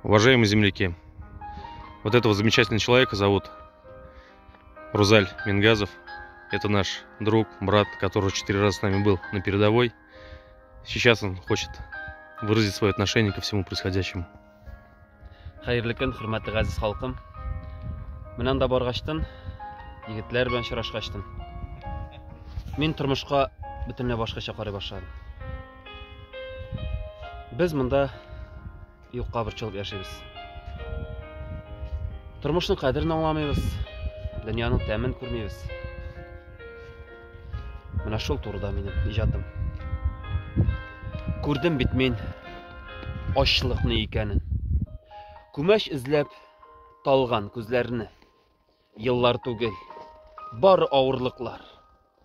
Уважаемые земляки, вот этого замечательного человека зовут Рузаль Мингазов. Это наш друг, брат, который 4 раза с нами был на передовой. Сейчас он хочет выразить свое отношение ко всему происходящему. Xayrli kun, hurmatli aziz xalqim. Менен да баргаштын, егетлер белән очрашкачтын. Мин тормышка бөтенләй башкача карый башладым. Без монда юкка борчылып яшибез. Тормышның кадерен аңламыйбыз, дөньяның тәмен күрмибез. Менә шул турыда минем иҗатым. Күрдем бит мин ачлыкны икәнен. Күмәч эзләп талган күзләрне. Еллар түгел, бар авырлыклар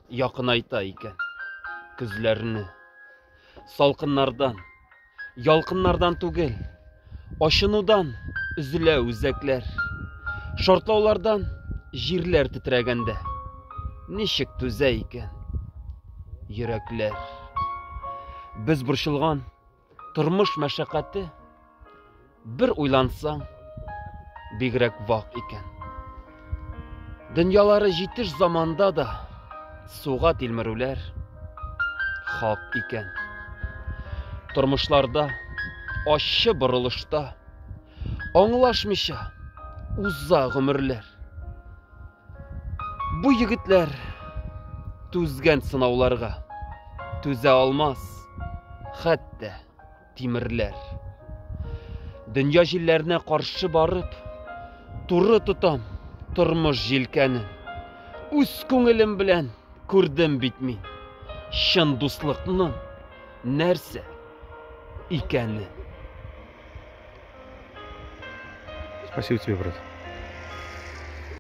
якынайта икән күзләрне. Салкыннардан, ялкыннардан түгел, ачынудан üzülә үзәкләр. Шартлаулардан җирләр тетрәгәндә, ничек түзә икән йөрәкләр. Без борчылган тормыш мәшәкате, бер уйлансаң, бигрәк вак икән. Дөньялары җитеш заманда да суга тилмерүләр хак икән. Тормышларда, ачы борылышта, аңлашмыйча уза гомерләр. Бу егетләр түзгән сынауларга түзә алмас, хәтта тимерләр. Дөнья җилләренә каршы барып, туры тотам тормыш җилкәнен. Үз күңелем белән күрдем бит мин чын дуслыкның нәрсә икәнен. Спасибо тебе, брат.